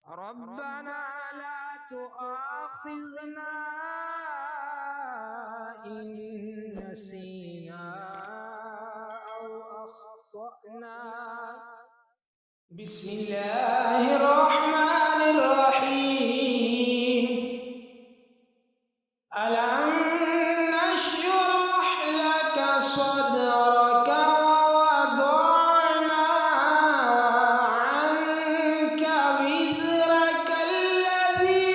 ربنا لا تؤاخذنا إن نسينا أو أخطأنا. بسم الله الرحمن الرحيم. ألم نشرح لك صدرك ووضعنا عنك وزرك الذي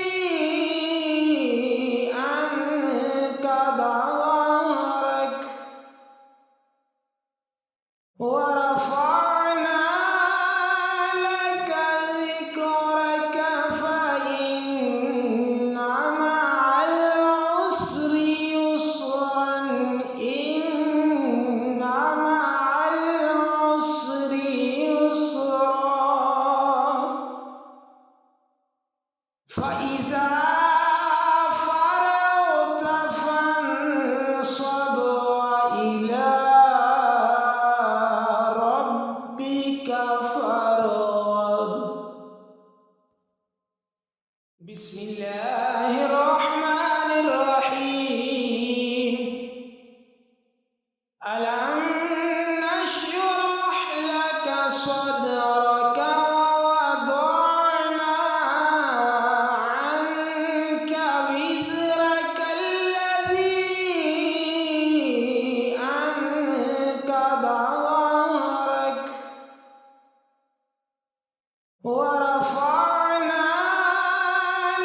أنقض ظهرك ورفعنا لك ذكرك فإن مع العسر يسرا إن مع العسر يسرا فإذا فرغت فانصب وإلى ربك فارغب. بسم الله الرحمن الرحيم. ألم نشرح لك صدرك ووضعنا عنك وزرك الذي أنقض ظهرك ورفعنا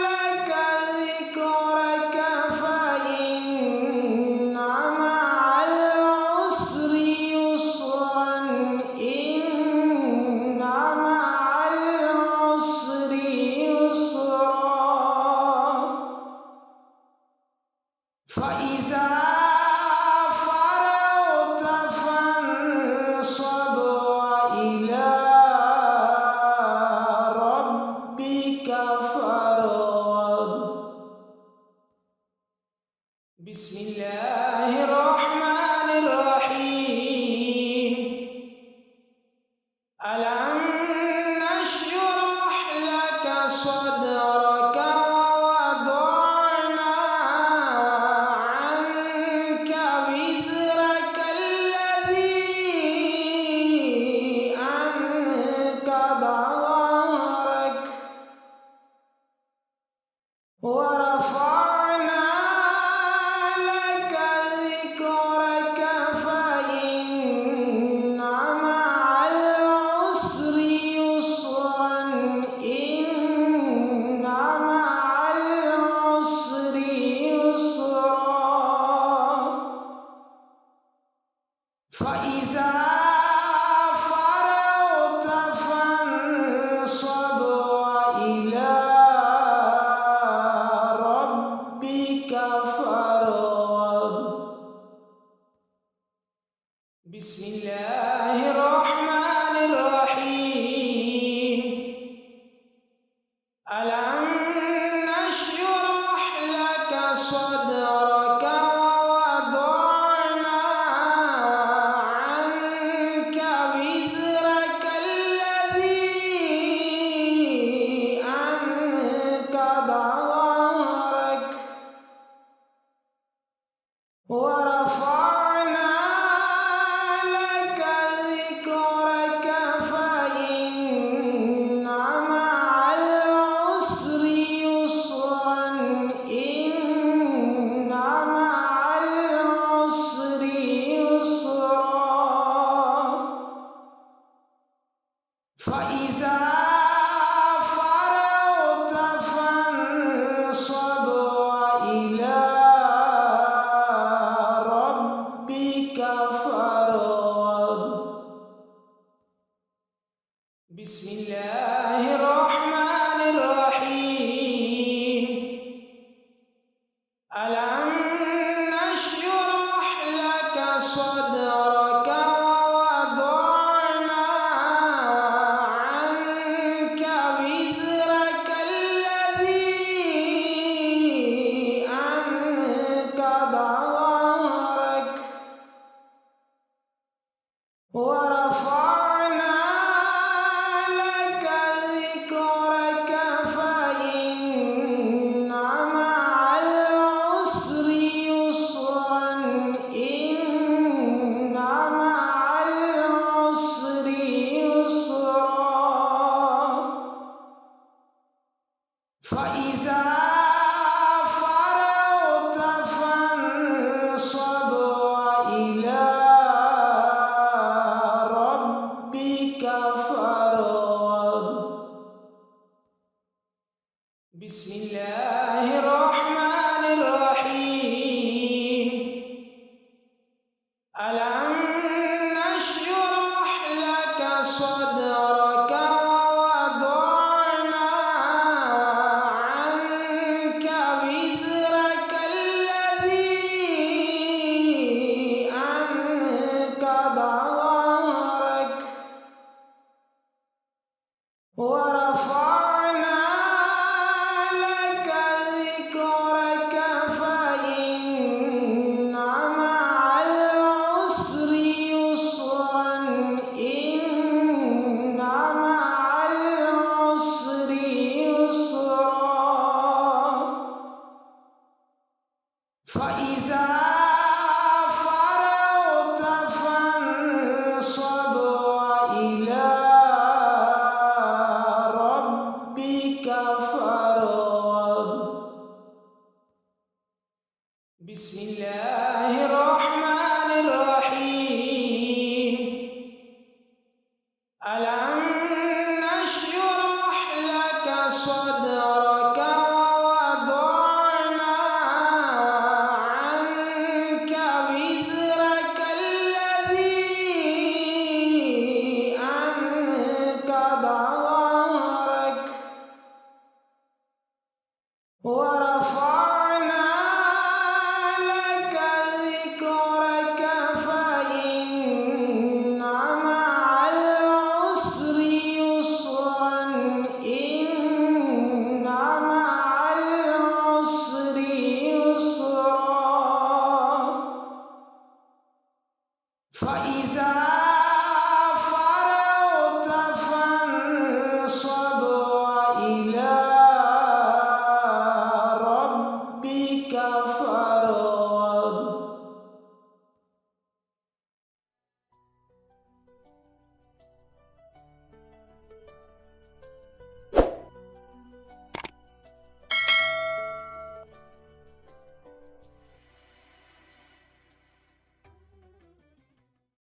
لك ذكرك فإن مع العسر يسرا إن مع العسر يسرا فإذا فرغت فانصب وإلى ربك فارغب. بسم الله الرحمن الرحيم. ألم نشرح لك صدرك ووضعنا عنك وزرك الذي أنقض ظهرك ورفعنا لك ذكرك فإن مع العسر يسرا إن مع العسر يسرا فإذا فرغت فانصب وإلى ربك فارغب. بسم الله الرحمن الرحيم. ألم نشرح لك صدرك ووضعنا عنك وزرك الذي أنقض ظهرك ورفعنا لك ذكرك فإن مع العسر فإذا فرغت فانصب وإلى ربك فارغب. بسم الله الرحمن الرحيم. ألم نشرح لك صدرك ووضعنا عنك وزرك الذي أنقض ظهرك ورفعنا لك ذكرك فإن مع العسر يسرا إن مع العسر يسرا. فإذا فرغت فانصب وإلى ربك فارغب. بسم الله الرحمن الرحيم. ألم نشرح لك صدرك